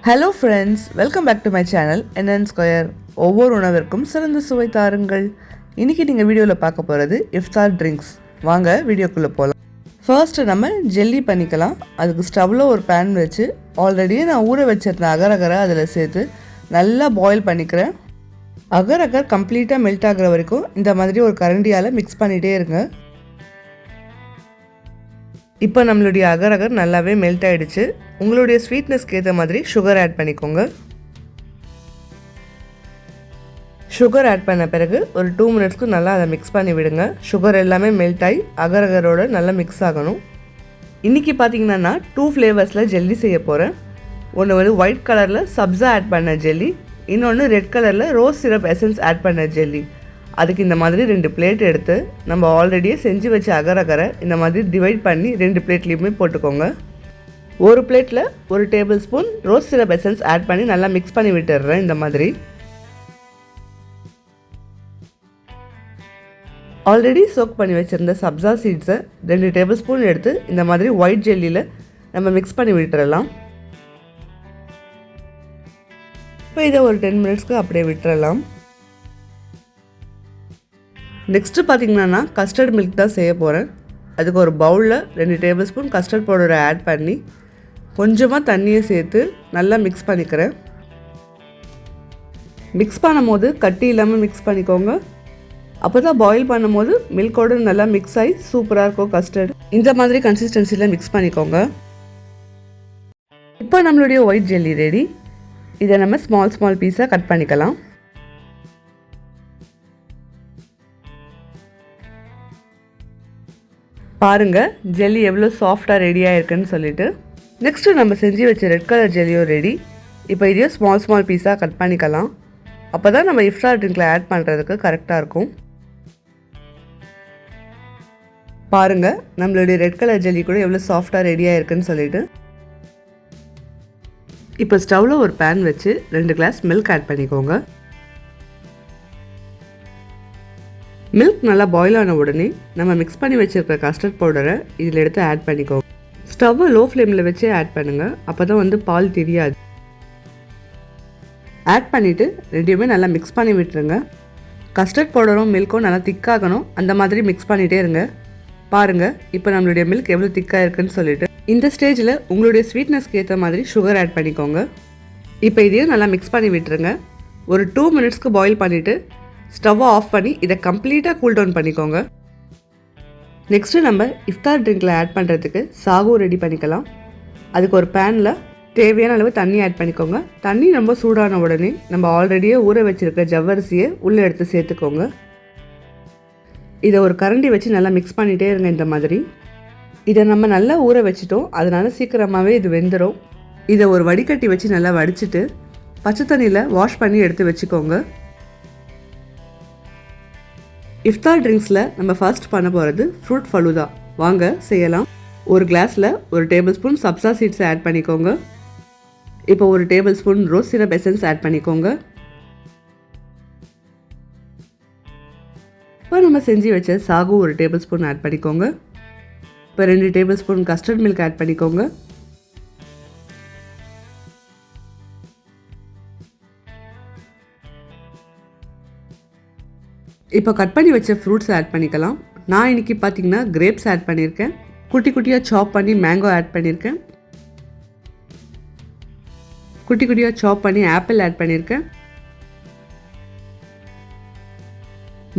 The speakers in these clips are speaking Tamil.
Hello friends, welcome back to my channel NN square. ஒவ்வொரு உணவிற்கும் சிறந்த சுவை தாருங்கள். இன்றைக்கி நீங்கள் வீடியோவில் பார்க்க போகிறது இஃப்தார் ட்ரிங்க்ஸ். வாங்க வீடியோக்குள்ளே போகலாம். ஃபர்ஸ்ட்டு நம்ம ஜெல்லி பண்ணிக்கலாம். அதுக்கு ஸ்டவ்வில் ஒரு பேன் வச்சு ஆல்ரெடி நான் ஊற வச்சிருந்தேன் அகரகரை அதில் சேர்த்து நல்லா பாயில் பண்ணிக்கிறேன். அகரகர் கம்ப்ளீட்டாக மெல்ட் ஆகிற வரைக்கும் இந்த மாதிரி ஒரு கரண்டியால் மிக்ஸ் பண்ணிகிட்டே இருங்க. இப்போ நம்மளுடைய அகரகர் நல்லாவே மெல்ட் ஆகிடுச்சு. உங்களுடைய ஸ்வீட்னஸ்க்கு ஏற்ற மாதிரி சுகர் ஆட் பண்ணிக்கோங்க. சுகர் ஆட் பண்ண பிறகு ஒரு 2 மினிட்ஸ்க்கு நல்லா அதை மிக்ஸ் பண்ணி விடுங்க. சுகர் எல்லாமே மெல்ட் ஆகி அகரகரோடு நல்லா மிக்ஸ் ஆகணும். இன்றைக்கி பார்த்திங்கன்னா நான் 2 ஃப்ளேவர்ஸில் ஜெல்லி செய்ய போகிறேன். ஒன்று வந்து ஒயிட் கலரில் சப்ஸா ஆட் பண்ண ஜெல்லி, இன்னொன்று ரெட் கலரில் ரோஸ் சிரப் எசன்ஸ் ஆட் பண்ண ஜெல்லி. அதுக்கு இந்த மாதிரி 2 பிளேட் எடுத்து நம்ம ஆல்ரெடியே செஞ்சு வச்ச அகரகரை இந்த மாதிரி டிவைட் பண்ணி 2 பிளேட்லேயுமே போட்டுக்கோங்க. ஒரு பிளேட்டில் 1 tablespoon rose syrup essence add பண்ணி நல்லா மிக்ஸ் பண்ணி விட்டுடுறேன். இந்த மாதிரி ஆல்ரெடி சோக் பண்ணி வச்சுருந்த சப்ஸா சீட்ஸை 2 டேபிள் ஸ்பூன் எடுத்து இந்த மாதிரி ஒயிட் ஜெல்லியில் நம்ம மிக்ஸ் பண்ணி விட்டுறலாம். இப்போ இதை ஒரு 10 மினிட்ஸ்க்கு அப்படியே விட்டுறலாம். நெக்ஸ்ட்டு பார்த்திங்கன்னா கஸ்டர்ட் மில்க் தான் செய்ய போகிறேன். அதுக்கு ஒரு பவுலில் 2 டேபிள் ஸ்பூன் கஸ்டர்ட் பவுடரை ஆட் பண்ணி கொஞ்சமாக தண்ணியை சேர்த்து நல்லா மிக்ஸ் பண்ணிக்கிறேன். மிக்ஸ் பண்ணும்போது கட்டி இல்லாமல் மிக்ஸ் பண்ணிக்கோங்க. அப்போ தான் பாயில் பண்ணும்போது மில்கோடு நல்லா மிக்ஸ் ஆகி சூப்பராக இருக்கும் கஸ்டர்ட். இந்த மாதிரி கன்சிஸ்டன்சியில் மிக்ஸ் பண்ணிக்கோங்க. இப்போ நம்மளுடைய ஒயிட் ஜெல்லி ரெடி. இதை நம்ம ஸ்மால் பீஸாக கட் பண்ணிக்கலாம். பாருங்கள் ஜெல்லி எவ்வளோ சாஃப்டாக ரெடியாக இருக்குன்னு சொல்லிட்டு. நெக்ஸ்ட்டு நம்ம செஞ்சு வச்ச ரெட் கலர் ஜெல்லியும் ரெடி. இப்போ இதையும் ஸ்மால் பீஸாக கட் பண்ணிக்கலாம். அப்போ தான் நம்ம இஃப்தார் ட்ரிங்கில் ஆட் பண்ணுறதுக்கு கரெக்டாக இருக்கும். பாருங்கள் நம்மளுடைய ரெட் கலர் ஜெல்லி கூட எவ்வளோ சாஃப்டாக ரெடியாக இருக்குன்னு சொல்லிட்டு. இப்போ ஸ்டவ்வில் ஒரு பேன் வச்சு 2 கிளாஸ் மில்க் ஆட் பண்ணிக்கோங்க. மில்க் நல்லா பாயில் ஆன உடனே நம்ம மிக்ஸ் பண்ணி வச்சுருக்கிற கஸ்டர்ட் பவுடரை இதில் எடுத்து ஆட் பண்ணிக்கோங்க. ஸ்டவ்வை லோ ஃப்ளேமில் வச்சே ஆட் பண்ணுங்கள். அப்போ தான் வந்து பால் தெரியாது. ஆட் பண்ணிவிட்டு ரெண்டையுமே நல்லா மிக்ஸ் பண்ணி விட்டுருங்க. கஸ்டர்ட் பவுடரும் மில்க்கும் நல்லா திக்காகணும். அந்த மாதிரி மிக்ஸ் பண்ணிகிட்டே இருங்க. பாருங்கள் இப்போ நம்மளுடைய மில்க் எவ்வளோ திக்காக இருக்குன்னு சொல்லிட்டு. இந்த ஸ்டேஜில் உங்களுடைய ஸ்வீட்னஸ்க்கு ஏற்ற மாதிரி சுகர் ஆட் பண்ணிக்கோங்க. இப்போ இதையும் நல்லா மிக்ஸ் பண்ணி விட்டுருங்க. ஒரு 2 மினிட்ஸ்க்கு பாயில் பண்ணிவிட்டு ஸ்டவ்வை ஆஃப் பண்ணி இதை கம்ப்ளீட்டாக கூல் டவுன் பண்ணிக்கோங்க. நெக்ஸ்ட்டு நம்ம இஃப்தார் ட்ரிங்கில் ஆட் பண்ணுறதுக்கு சாகு ரெடி பண்ணிக்கலாம். அதுக்கு ஒரு பேனில் தேவையான அளவு தண்ணி ஆட் பண்ணிக்கோங்க. தண்ணி ரொம்ப சூடான உடனே நம்ம ஆல்ரெடியே ஊற வச்சுருக்க ஜவ்வரிசியை உள்ளே எடுத்து சேர்த்துக்கோங்க. இதை ஒரு கரண்டி வச்சு நல்லா மிக்ஸ் பண்ணிகிட்டே இருங்க. இந்த மாதிரி இதை நம்ம நல்லா ஊற வச்சிட்டோம், அதனால் சீக்கிரமாகவே இது வெந்துடும். இதை ஒரு வடிகட்டி வச்சு நல்லா வடிச்சிட்டு பச்சை தண்ணியில் வாஷ் பண்ணி எடுத்து வச்சுக்கோங்க. இஃப்தார் ட்ரிங்க்ஸில் நம்ம ஃபர்ஸ்ட் பண்ண போகிறது ஃப்ரூட் ஃபலூதா. வாங்க செய்யலாம். ஒரு கிளாஸில் 1 டேபிள் ஸ்பூன் சப்ஸா சீட்ஸை ஆட் பண்ணிக்கோங்க. இப்போ 1 tablespoon rose syrup essence add பண்ணிக்கோங்க. இப்போ நம்ம செஞ்சு வச்ச சாகு 1 டேபிள் ஸ்பூன் ஆட் பண்ணிக்கோங்க. இப்போ 2 tablespoon custard milk add பண்ணிக்கோங்க. இப்போ கட் பண்ணி வச்ச ஃப்ரூட்ஸ் ஆட் பண்ணிக்கலாம். நான் இன்றைக்கி பார்த்திங்கன்னா கிரேப்ஸ் ஆட் பண்ணியிருக்கேன். குட்டி குட்டியாக சாப் பண்ணி மேங்கோ ஆட் பண்ணியிருக்கேன். குட்டி குட்டியாக சாப் பண்ணி ஆப்பிள் ஆட் பண்ணியிருக்கேன்.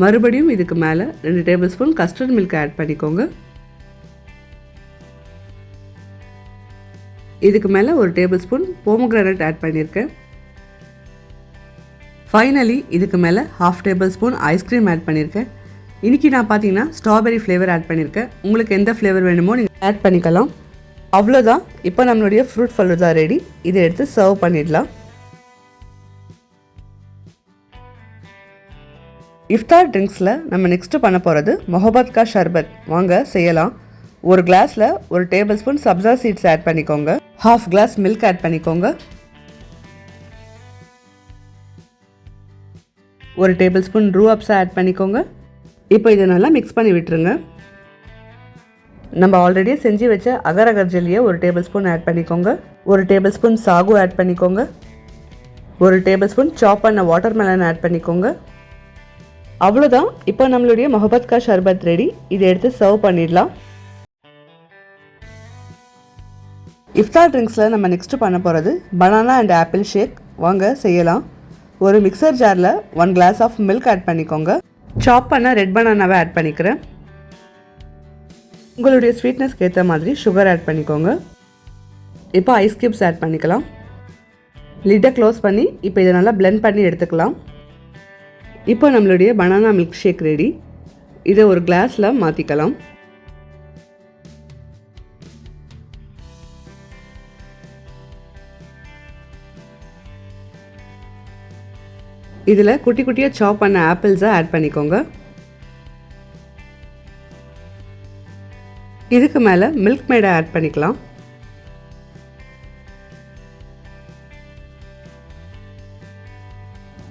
மறுபடியும் இதுக்கு மேலே 2 tablespoon custard milk add பண்ணிக்கோங்க. இதுக்கு மேலே 1 டேபிள் ஸ்பூன் போமோகிரானட் ஆட் பண்ணியிருக்கேன். ஃபைனலி இதுக்கு மேலே 1/2 டேபிள் ஸ்பூன் ஐஸ்கிரீம் ஆட் பண்ணியிருக்கேன். இன்றைக்கி நான் பார்த்தீங்கன்னா ஸ்ட்ராபெரி ஃப்ளேவர் ஆட் பண்ணியிருக்கேன். உங்களுக்கு எந்த ஃப்ளேவர் வேணுமோ நீங்கள் ஆட் பண்ணிக்கலாம். அவ்வளோதான். இப்போ நம்மளுடைய ஃப்ரூட் ஃபலூதா ரெடி. இதை எடுத்து சர்வ் பண்ணிடலாம். இஃப்தார் ட்ரிங்க்ஸில் நம்ம நெக்ஸ்ட்டு பண்ண போகிறது மொஹபத் கா ஷர்பத். வாங்க செய்யலாம். ஒரு கிளாஸில் 1 tablespoon sabja seeds add பண்ணிக்கோங்க. 1/2 கிளாஸ் மில்க் ஆட் பண்ணிக்கோங்க. 1 டேபிள் ஸ்பூன் ரூ அப்ஸா ஆட் பண்ணிக்கோங்க. இப்போ இதை நல்லா மிக்ஸ் பண்ணி விட்டுருங்க. நம்ம ஆல்ரெடியே செஞ்சு வச்ச அகர் அகர் ஜெல்லியை 1 டேபிள் ஸ்பூன் ஆட் பண்ணிக்கோங்க. 1 டேபிள் ஸ்பூன் சாகு ஆட் பண்ணிக்கோங்க. 1 டேபிள் ஸ்பூன் சாப் பண்ண வாட்டர்மெலன் ஆட் பண்ணிக்கோங்க. அவ்வளோதான். இப்போ நம்மளுடைய மொஹபத் கா ஷர்பத் ரெடி. இதை எடுத்து சர்வ் பண்ணிடலாம். இஃப்தார் ட்ரிங்க்ஸில் நம்ம நெக்ஸ்ட்டு பண்ண போகிறது பனானா அண்ட் ஆப்பிள் ஷேக். வாங்க செய்யலாம். ஒரு மிக்சர் ஜாரில் 1 கிளாஸ் ஆஃப் மில்க் ஆட் பண்ணிக்கோங்க. சாப் பண்ண ரெட் பனானாவை ஆட் பண்ணிக்கிறேன். உங்களுடைய ஸ்வீட்னஸ்க்கு ஏற்ற மாதிரி சுகர் ஆட் பண்ணிக்கோங்க. இப்போ ஐஸ் கியூப்ஸ் ஆட் பண்ணிக்கலாம். லிட்டை க்ளோஸ் பண்ணி இப்போ இதை நல்லா பிளெண்ட் பண்ணி எடுத்துக்கலாம். இப்போ நம்மளுடைய பனானா மில்க் ஷேக் ரெடி. இதை ஒரு கிளாஸில் மாற்றிக்கலாம். இதில் குட்டி குட்டியாக சாப் பண்ண ஆப்பிள்ஸை ஆட் பண்ணிக்கோங்க. இதுக்கு மேலே மில்க் மேடை ஆட் பண்ணிக்கலாம்.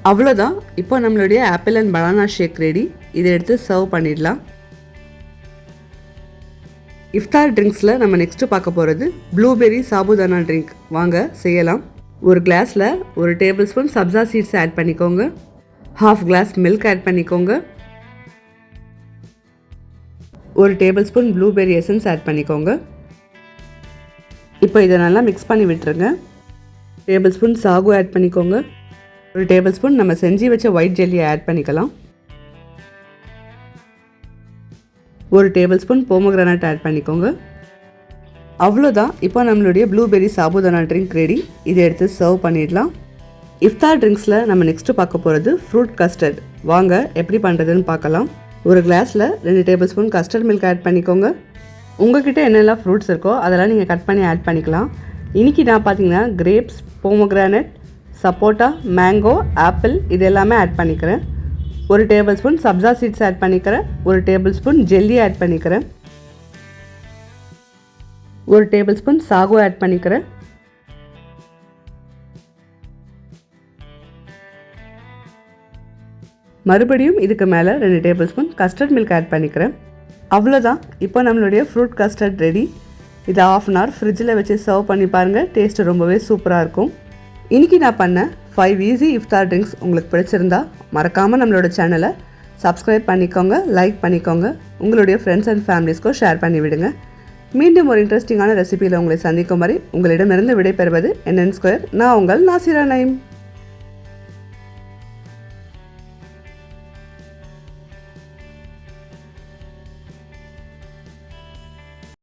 அவ்வளோதான். இப்போ நம்மளுடைய apple and banana shake ready. இதை எடுத்து சர்வ் பண்ணிடலாம். இஃப்தார் ட்ரிங்க்ஸில் நம்ம நெக்ஸ்ட்டு பார்க்க போகிறது ப்ளூபெர்ரி சாபுதானா ட்ரிங்க். வாங்க செய்யலாம். ஒரு கிளாஸில் 1 tablespoon sabja seeds add பண்ணிக்கோங்க. 1/2 கிளாஸ் மில்க் ஆட் பண்ணிக்கோங்க. 1 tablespoon blueberry essence add பண்ணிக்கோங்க. இப்போ இதை நல்லா மிக்ஸ் பண்ணி விட்டுருங்க. டேபிள் ஸ்பூன் சாகு ஆட் பண்ணிக்கோங்க. 1 டேபிள் ஸ்பூன் நம்ம செஞ்சு வச்ச ஒயிட் ஜெல்லியை ஆட் பண்ணிக்கலாம். 1 டேபிள் ஸ்பூன் போமோகிரானட் ஆட் பண்ணிக்கோங்க. அவ்வளோதான். இப்போ நம்மளுடைய ப்ளூபெர்ரி சாபுதானா ட்ரிங்க் ரெடி. இதை எடுத்து சர்வ் பண்ணிடலாம். இஃப்தார் ட்ரிங்க்ஸில் நம்ம நெக்ஸ்ட்டு பார்க்க போகிறது ஃப்ரூட் கஸ்டர்ட். வாங்க எப்படி பண்ணுறதுன்னு பார்க்கலாம். ஒரு கிளாஸில் 2 tablespoon custard milk add பண்ணிக்கோங்க. உங்கள்கிட்ட என்னெல்லாம் ஃப்ரூட்ஸ் இருக்கோ அதெல்லாம் நீங்கள் கட் பண்ணி ஆட் பண்ணிக்கலாம். இன்றைக்கி நான் பார்த்தீங்கன்னா கிரேப்ஸ், போமோகிரானட், சப்போட்டா, மேங்கோ, ஆப்பிள் இது எல்லாமே ஆட் பண்ணிக்கிறேன். 1 tablespoon sabja seeds add பண்ணிக்கிறேன். 1 டேபிள் ஸ்பூன் ஜெல்லி ஆட் பண்ணிக்கிறேன். 1 டேபிள் ஸ்பூன் சாகு ஆட் பண்ணிக்கிறேன். மறுபடியும் இதுக்கு மேலே 2 tablespoon custard milk add பண்ணிக்கிறேன். அவ்வளோதான். இப்போ நம்மளுடைய ஃப்ரூட் கஸ்டர்ட் ரெடி. இதை 1/2 அன் ஹவர் ஃப்ரிட்ஜில் வச்சு சர்வ் பண்ணி பாருங்கள். டேஸ்ட்டு ரொம்பவே சூப்பராக இருக்கும். இன்றைக்கி நான் பண்ண 5 ஈஸி இஃப்தார் ட்ரிங்க்ஸ் உங்களுக்கு பிடிச்சிருந்தா மறக்காமல் நம்மளோட சேனலை சப்ஸ்கிரைப் பண்ணிக்கோங்க, லைக் பண்ணிக்கோங்க, உங்களுடைய ஃப்ரெண்ட்ஸ் அண்ட் ஃபேமிலிஸ்க்கும் ஷேர் பண்ணி விடுங்க. மீண்டும் ஒரு இன்ட்ரெஸ்டிங்கான ரெசிபியில் உங்களை சந்திக்கும் வரை உங்களிடமிருந்து விடைபெறுவது NN Square. நான் உங்கள் நாசிரா நயீம்.